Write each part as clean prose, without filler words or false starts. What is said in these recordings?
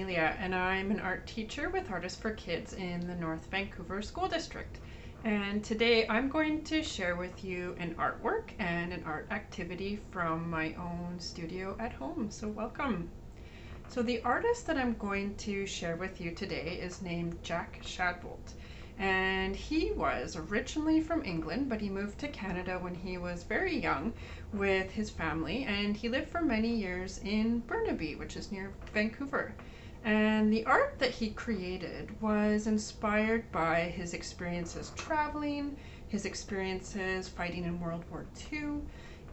Amelia, and I'm an art teacher with Artists for Kids in the North Vancouver School District. And today I'm going to share with you an artwork and an art activity from my own studio at home. So welcome. So the artist that I'm going to share with you today is named Jack Shadbolt. And he was originally from England, but he moved to Canada when he was very young with his family, and he lived for many years in Burnaby, which is near Vancouver. And the art that he created was inspired by his experiences traveling, his experiences fighting in World War II,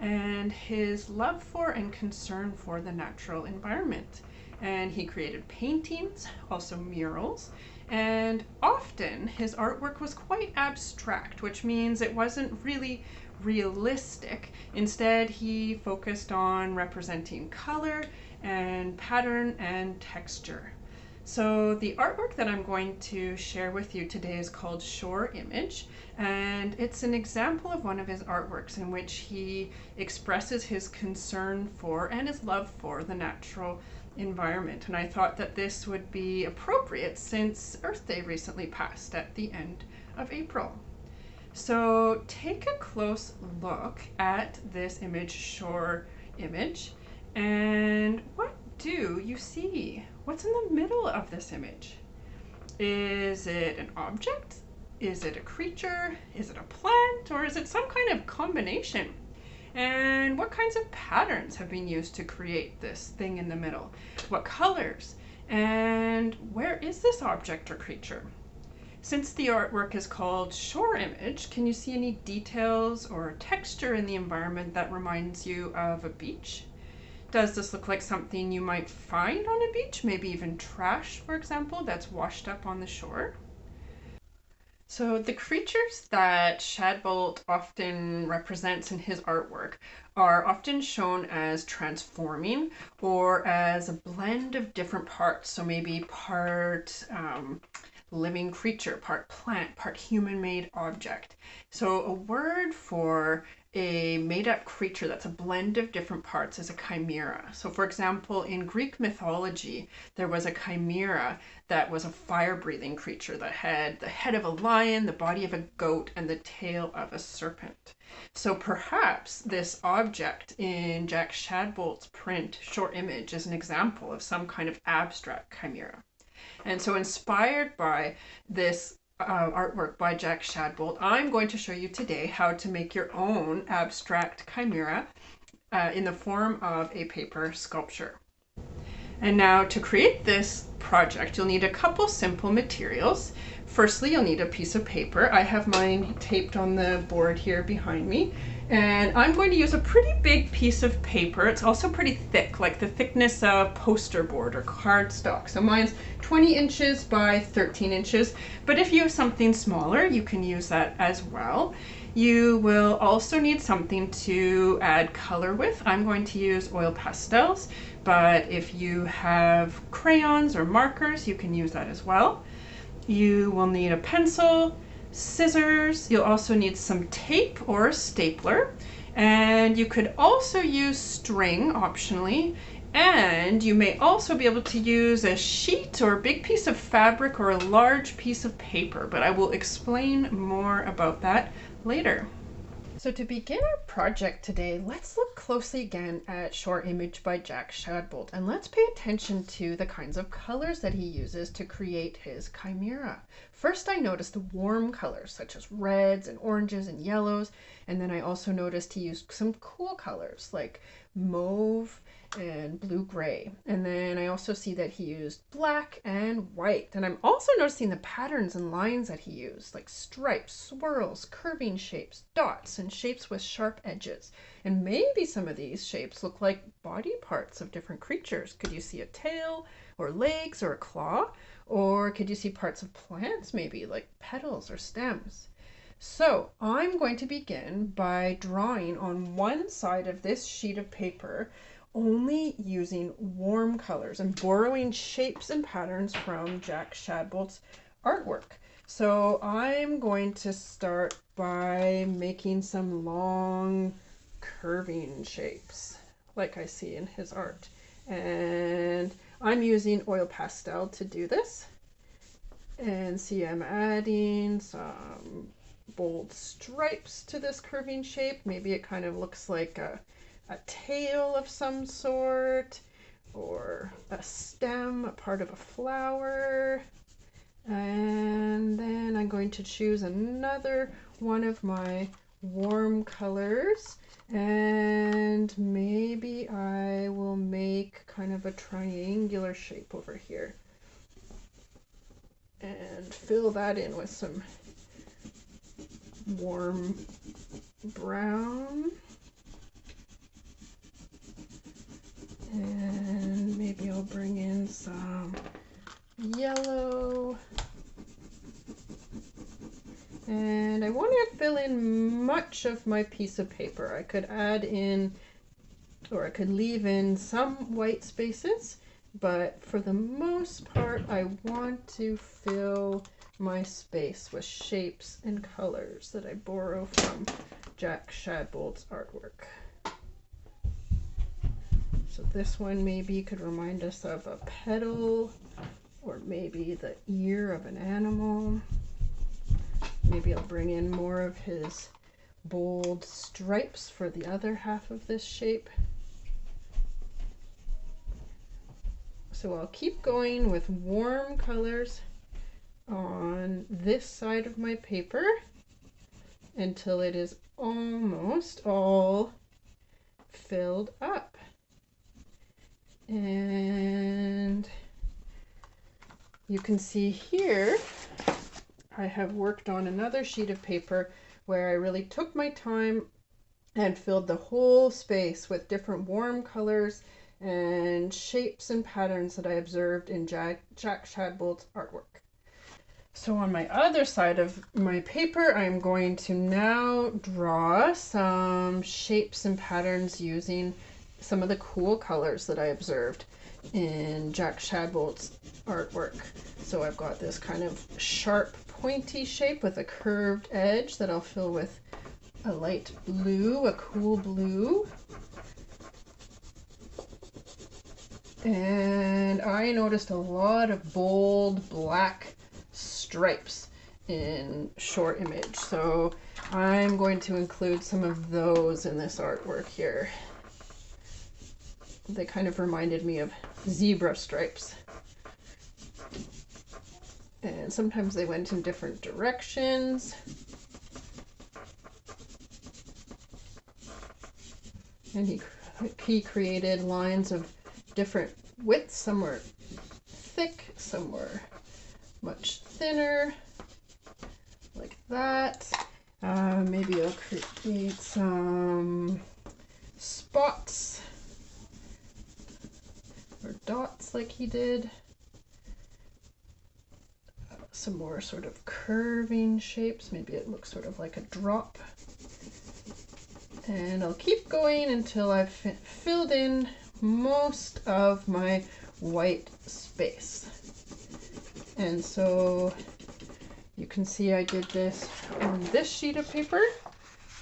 and his love for and concern for the natural environment. And he created paintings, also murals, and often his artwork was quite abstract, which means it wasn't really realistic. Instead, he focused on representing color and pattern and texture. So the artwork that I'm going to share with you today is called Shore Image, and it's an example of one of his artworks in which he expresses his concern for and his love for the natural environment. And I thought that this would be appropriate since Earth Day recently passed at the end of April. So take a close look at this image, Shore Image, and what do you see? What's in the middle of this image? Is it an object? Is it a creature? Is it a plant? Or is it some kind of combination? And what kinds of patterns have been used to create this thing in the middle? What colors? And where is this object or creature? Since the artwork is called Shore Image, can you see any details or texture in the environment that reminds you of a beach? Does this look like something you might find on a beach? Maybe even trash, for example, that's washed up on the shore? So the creatures that Shadbolt often represents in his artwork are often shown as transforming or as a blend of different parts. So maybe part living creature, part plant, part human-made object. So a word for a made-up creature that's a blend of different parts is a chimera. So for example, in Greek mythology, there was a chimera that was a fire-breathing creature that had the head of a lion, the body of a goat, and the tail of a serpent. So perhaps this object in Jack Shadbolt's print, Shore Image, is an example of some kind of abstract chimera. And so inspired by this artwork by Jack Shadbolt, I'm going to show you today how to make your own abstract chimera in the form of a paper sculpture. And now to create this project, you'll need a couple simple materials. Firstly, you'll need a piece of paper. I have mine taped on the board here behind me. And I'm going to use a pretty big piece of paper. It's also pretty thick, like the thickness of poster board or cardstock. So mine's 20 inches by 13 inches. But if you have something smaller, you can use that as well. You will also need something to add color with. I'm going to use oil pastels, but if you have crayons or markers, you can use that as well. You will need a pencil, scissors. You'll also need some tape or a stapler, and you could also use string optionally, and you may also be able to use a sheet or a big piece of fabric or a large piece of paper, but I will explain more about that later. So to begin our project today, let's look closely again at Shore Image by Jack Shadbolt, and let's pay attention to the kinds of colors that he uses to create his chimera. First, I noticed the warm colors such as reds and oranges and yellows, and then I also noticed he used some cool colors like mauve and blue-gray. And then I also see that he used black and white. And I'm also noticing the patterns and lines that he used, like stripes, swirls, curving shapes, dots, and shapes with sharp edges. And maybe some of these shapes look like body parts of different creatures. Could you see a tail or legs or a claw? Or could you see parts of plants maybe, like petals or stems? So I'm going to begin by drawing on one side of this sheet of paper only using warm colors and borrowing shapes and patterns from Jack Shadbolt's artwork. So I'm going to start by making some long curving shapes like I see in his art. And I'm using oil pastel to do this. And see, I'm adding some bold stripes to this curving shape. Maybe it kind of looks like a tail of some sort, or a stem, a part of a flower. And then I'm going to choose another one of my warm colors, and maybe I will make kind of a triangular shape over here and fill that in with some warm brown. And maybe I'll bring in some yellow. And I want to fill in much of my piece of paper. I could add in, or I could leave in some white spaces, but for the most part, I want to fill my space with shapes and colors that I borrow from Jack Shadbolt's artwork. So this one maybe could remind us of a petal, or maybe the ear of an animal. Maybe I'll bring in more of his bold stripes for the other half of this shape. So I'll keep going with warm colors on this side of my paper until it is almost all filled up. And you can see here, I have worked on another sheet of paper where I really took my time and filled the whole space with different warm colors and shapes and patterns that I observed in Jack Shadbolt's artwork. So on my other side of my paper, I'm going to now draw some shapes and patterns using some of the cool colors that I observed in Jack Shadbolt's artwork. So I've got this kind of sharp, pointy shape with a curved edge that I'll fill with a light blue, a cool blue. And I noticed a lot of bold black stripes in short image. So I'm going to include some of those in this artwork here. They kind of reminded me of zebra stripes. And sometimes they went in different directions. And he created lines of different widths. Some were thick, some were much thinner, like that. Maybe I'll create some spots or dots like he did. Some more sort of curving shapes. Maybe it looks sort of like a drop. And I'll keep going until I've filled in most of my white space. And so you can see I did this on this sheet of paper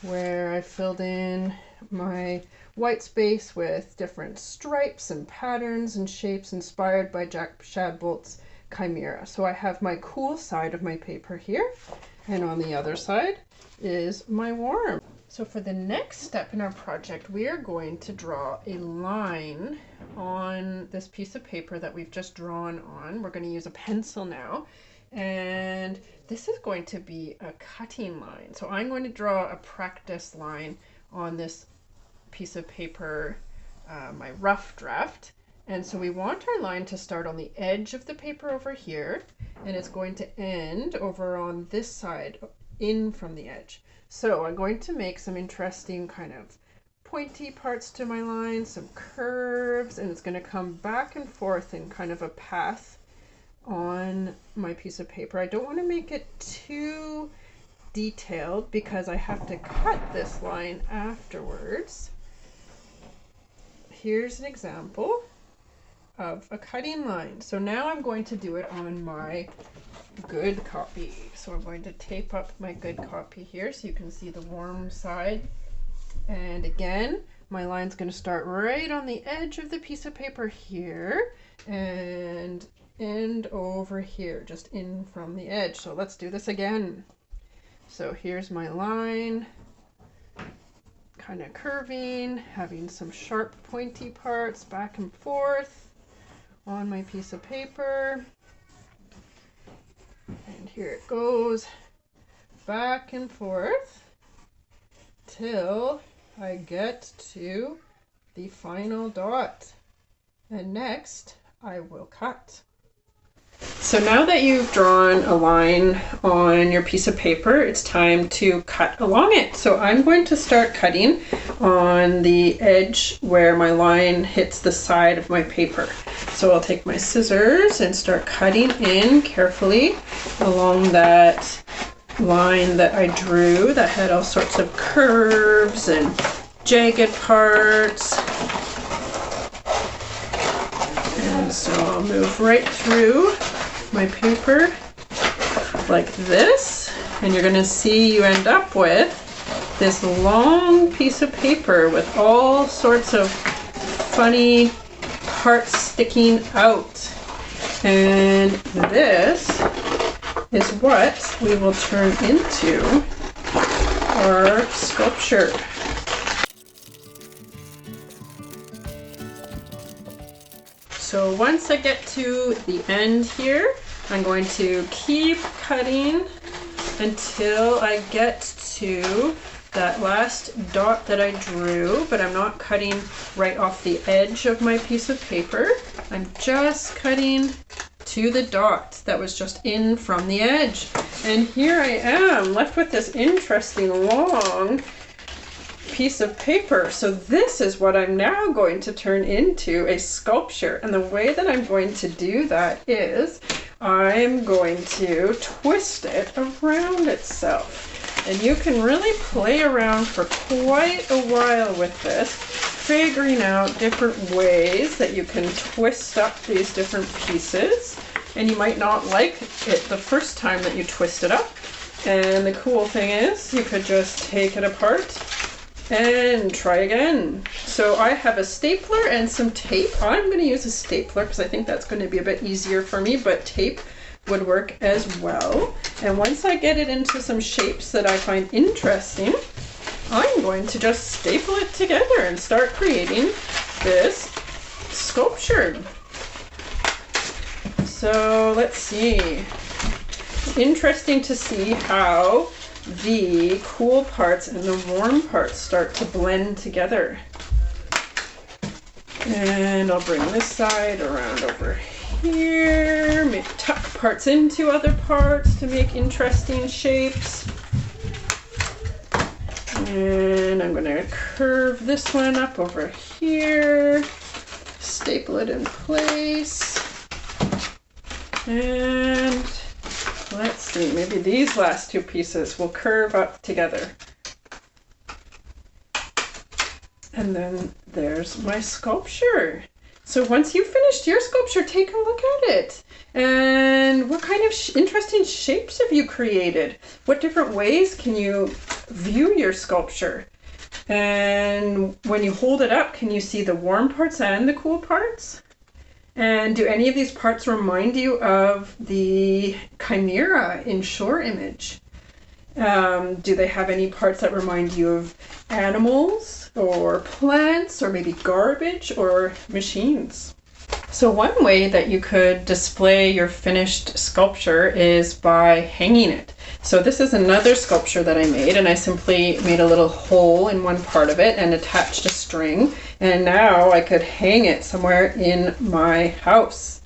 where I filled in my white space with different stripes and patterns and shapes inspired by Jack Shadbolt's CHIMERA. So I have my cool side of my paper here, and on the other side is my warm. So for the next step in our project, we are going to draw a line on this piece of paper that we've just drawn on. We're going to use a pencil now, and this is going to be a cutting line. So I'm going to draw a practice line on this piece of paper, my rough draft. And so we want our line to start on the edge of the paper over here, and it's going to end over on this side, in from the edge. So I'm going to make some interesting kind of pointy parts to my line, some curves, and it's going to come back and forth in kind of a path on my piece of paper. I don't want to make it too detailed because I have to cut this line afterwards. Here's an example of a cutting line. So now I'm going to do it on my good copy. So I'm going to tape up my good copy here so you can see the warm side. And again, my line's going to start right on the edge of the piece of paper here and end over here, just in from the edge. So let's do this again. So here's my line, kind of curving, having some sharp pointy parts back and forth on my piece of paper. And here it goes, back and forth till I get to the final dot. And next I will cut. So now that you've drawn a line on your piece of paper, it's time to cut along it. So I'm going to start cutting on the edge where my line hits the side of my paper. So I'll take my scissors and start cutting in carefully along that line that I drew that had all sorts of curves and jagged parts. And so I'll move right through my paper like this, and you're going to see you end up with this long piece of paper with all sorts of funny parts sticking out. And this is what we will turn into our sculpture. So once I get to the end here, I'm going to keep cutting until I get to that last dot that I drew, but I'm not cutting right off the edge of my piece of paper. I'm just cutting to the dot that was just in from the edge. And here I am left with this interesting long piece of paper. So this is what I'm now going to turn into a sculpture. And the way that I'm going to do that is I'm going to twist it around itself. And you can really play around for quite a while with this, figuring out different ways that you can twist up these different pieces. And you might not like it the first time that you twist it up. And the cool thing is you could just take it apart and try again. So I have a stapler and some tape. I'm going to use a stapler because I think that's going to be a bit easier for me, but tape would work as well. And once I get it into some shapes that I find interesting, I'm going to just staple it together and start creating this sculpture. So let's see. Interesting to see how the cool parts and the warm parts start to blend together. And I'll bring this side around over here, maybe tuck parts into other parts to make interesting shapes. And I'm going to curve this one up over here, staple it in place. And let's see, maybe these last two pieces will curve up together. And then there's my sculpture. So once you've finished your sculpture, take a look at it. And what kind of interesting shapes have you created? What different ways can you view your sculpture? And when you hold it up, can you see the warm parts and the cool parts? And do any of these parts remind you of the chimera in Shore Image? Do they have any parts that remind you of animals or plants or maybe garbage or machines? So one way that you could display your finished sculpture is by hanging it. So this is another sculpture that I made, and I simply made a little hole in one part of it and attached a string, and now I could hang it somewhere in my house.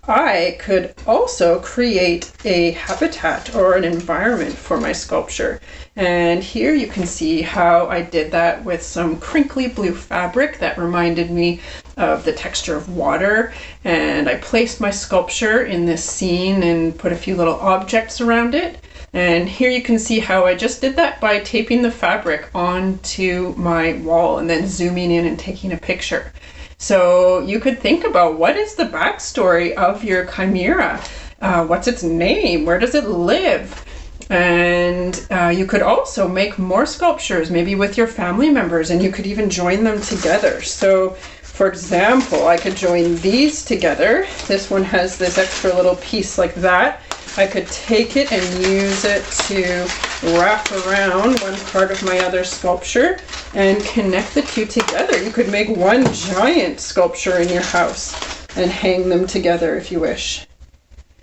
I could also create a habitat or an environment for my sculpture. And here you can see how I did that with some crinkly blue fabric that reminded me of the texture of water. And I placed my sculpture in this scene and put a few little objects around it. And here you can see how I just did that by taping the fabric onto my wall and then zooming in and taking a picture. So you could think about, what is the backstory of your chimera? What's its name? Where does it live? And And you could also make more sculptures, maybe with your family members, and you could even join them together. So for example, I could join these together. This one has this extra little piece like that. I could take it and use it to wrap around one part of my other sculpture and connect the two together. You could make one giant sculpture in your house and hang them together if you wish.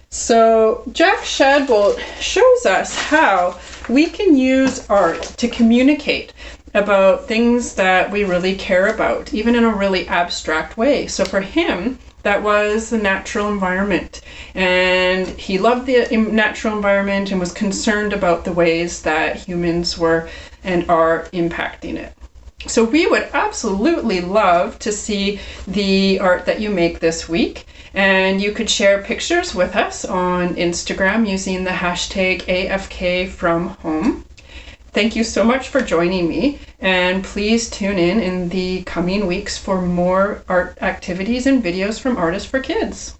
So Jack Shadbolt shows us how we can use art to communicate about things that we really care about, even in a really abstract way. So for him, that was the natural environment. And he loved the natural environment and was concerned about the ways that humans were and are impacting it. So we would absolutely love to see the art that you make this week. And you could share pictures with us on Instagram using the hashtag AFKFromHome. Thank you so much for joining me, and please tune in the coming weeks for more art activities and videos from Artists for Kids.